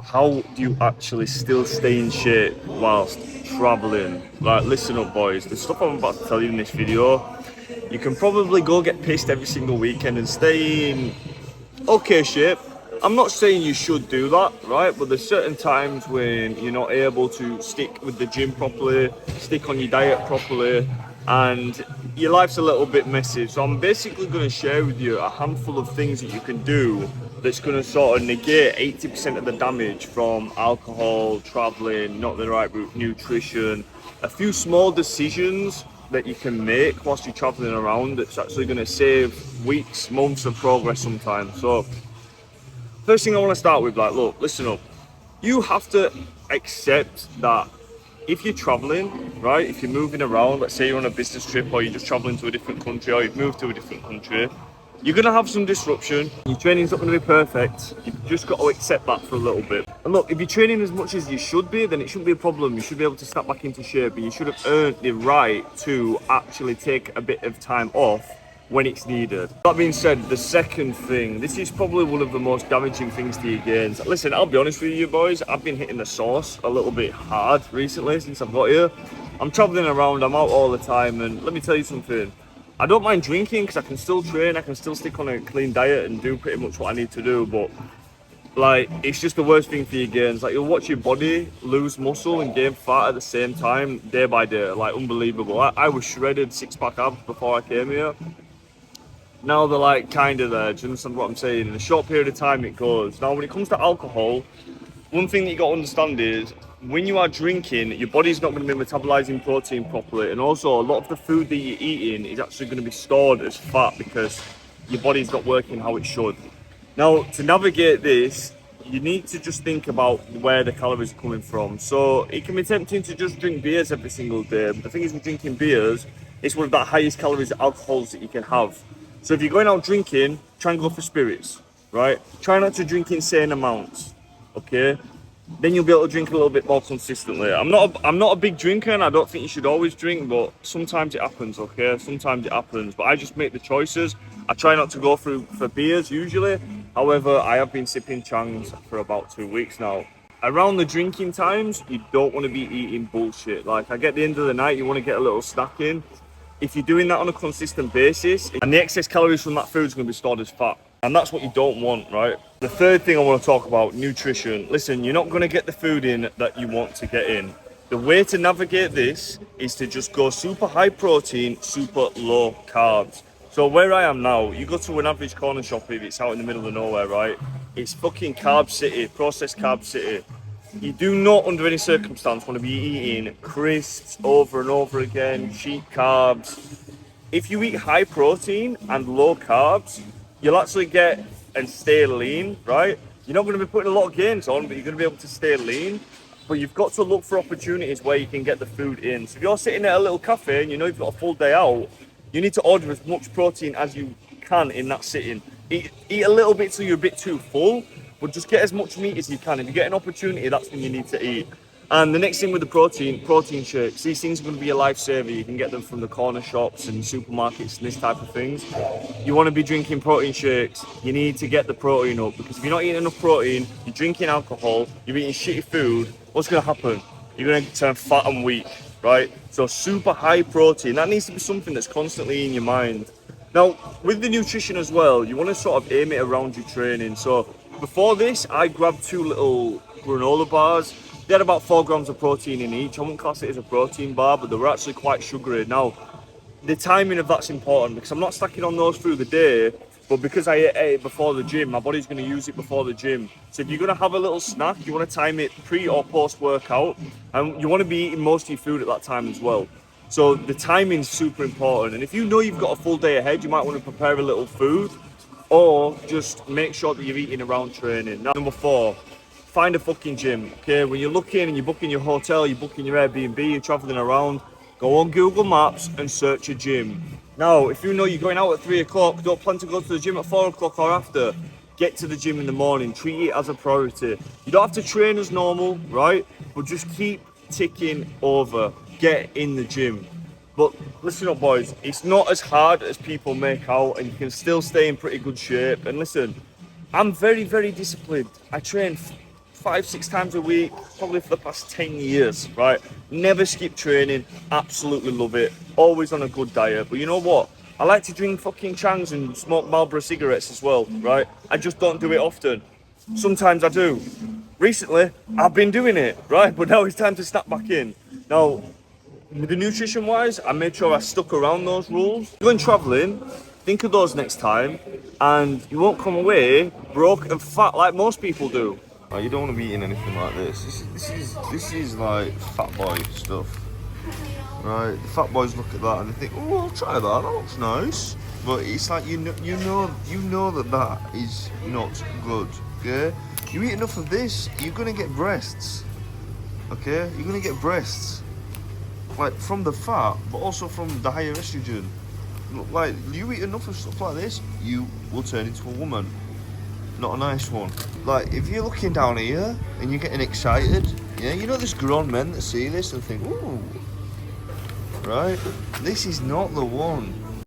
how do you actually still stay in shape whilst traveling? Like, listen up, boys. The stuff I'm about to tell you in this video, you can probably go get pissed every single weekend and stay in okay shape. I'm not saying you should do that, right? But there's certain times when you're not able to stick with the gym properly, stick on your diet properly, and your life's a little bit messy. So I'm basically going to share with you a handful of things that you can do that's going to sort of negate 80% of the damage from alcohol, traveling, not the right nutrition, a few small decisions that you can make whilst you're traveling around that's actually going to save weeks, months of progress sometimes. So first thing I want to start with, like, look, listen up. You have to accept that if you're traveling, right, if you're moving around, let's say you're on a business trip or you're just traveling to a different country or you've moved to a different country, you're going to have some disruption. Your training's not going to be perfect. You've just got to accept that for a little bit. And look, if you're training as much as you should be, then it shouldn't be a problem. You should be able to snap back into shape, but you should have earned the right to actually take a bit of time off when it's needed. That being said, the second thing, this is probably one of the most damaging things to your gains. Listen, I'll be honest with you boys, I've been hitting the sauce a little bit hard recently since I've got here. I'm traveling around, I'm out all the time, and let me tell you something. I don't mind drinking because I can still train, I can still stick on a clean diet and do pretty much what I need to do, but like, it's just the worst thing for your gains. Like, you'll watch your body lose muscle and gain fat at the same time, day by day. Like, unbelievable. I was shredded, six-pack abs before I came here. Now they're like kind of there. Do you understand what I'm saying? In a short period of time it goes. Now when it comes to alcohol, one thing that you got to understand is when you are drinking, your body's not going to be metabolizing protein properly, and also a lot of the food that you're eating is actually going to be stored as fat because your body's not working how it should. Now to navigate this, you need to just think about where the calories are coming from. So it can be tempting to just drink beers every single day, but the thing is with drinking beers, it's one of the highest calories alcohols that you can have. So if you're going out drinking, try and go for spirits, right? Try not to drink insane amounts, okay? Then you'll be able to drink a little bit more consistently. I'm not a big drinker, and I don't think you should always drink, but sometimes it happens, okay? Sometimes it happens, but I just make the choices. I try not to go through for beers usually. However, I have been sipping Changs for about 2 weeks now. Around the drinking times, you don't want to be eating bullshit. Like, I get the end of the night, you want to get a little snack in. If you're doing that on a consistent basis, and the excess calories from that food is going to be stored as fat, and that's what you don't want, right? The third thing I want to talk about, nutrition. Listen, you're not going to get the food in that you want to get in. The way to navigate this is to just go super high protein, super low carbs. So where I am now, you go to an average corner shop if it's out in the middle of nowhere, right? It's fucking carb city, processed carb city. You do not, under any circumstance, want to be eating crisps over and over again, cheap carbs. If you eat high protein and low carbs, you'll actually get and stay lean, right? You're not going to be putting a lot of gains on, but you're going to be able to stay lean. But you've got to look for opportunities where you can get the food in. So if you're sitting at a little cafe and you know you've got a full day out, you need to order as much protein as you can in that sitting. Eat a little bit till you're a bit too full, but just get as much meat as you can. If you get an opportunity, that's when you need to eat. And the next thing with the protein shakes, these things are going to be a lifesaver. You can get them from the corner shops and supermarkets and this type of things. You want to be drinking protein shakes, you need to get the protein up, because if you're not eating enough protein, you're drinking alcohol, you're eating shitty food, what's going to happen? You're going to turn fat and weak, right? So super high protein, that needs to be something that's constantly in your mind. Now, with the nutrition as well, you want to sort of aim it around your training. So before this, I grabbed 2 little granola bars. They had about 4 grams of protein in each. I wouldn't class it as a protein bar, but they were actually quite sugary. Now, the timing of that's important because I'm not stacking on those through the day, but because I ate it before the gym, my body's going to use it before the gym. So if you're going to have a little snack, you want to time it pre or post workout, and you want to be eating most of your food at that time as well. So the timing's super important. And if you know you've got a full day ahead, you might want to prepare a little food, or just make sure that you're eating around training. Now, number 4, find a fucking gym, okay? When you're looking and you're booking your hotel, you're booking your Airbnb, you're traveling around, go on Google Maps and search a gym. Now, if you know you're going out at 3 o'clock, don't plan to go to the gym at 4 o'clock or after. Get to the gym in the morning, treat it as a priority. You don't have to train as normal, right? But just keep ticking over, get in the gym. But listen up, boys, it's not as hard as people make out, and you can still stay in pretty good shape. And listen, I'm very, very disciplined. I train 5-6 times a week, probably for the past 10 years, right? Never skip training, absolutely love it. Always on a good diet. But you know what? I like to drink fucking Changs and smoke Marlboro cigarettes as well, right? I just don't do it often. Sometimes I do. Recently, I've been doing it, right? But now it's time to snap back in. Now, the nutrition wise, I made sure I stuck around those rules. Going traveling, think of those next time, and you won't come away broke and fat like most people do. Like, you don't want to be eating anything like this. This is like fat boy stuff, right? The fat boys look at that and they think, oh, I'll try that. That looks nice. But it's like you know that is not good. Okay? You eat enough of this, you're gonna get breasts. Okay? You're gonna get breasts. Like from the fat, but also from the higher estrogen. Like, you eat enough of stuff like this, you will turn into a woman. Not a nice one. Like, if you're looking down here and you're getting excited, yeah, you know there's grown men that see this and think, ooh, right? This is not the one.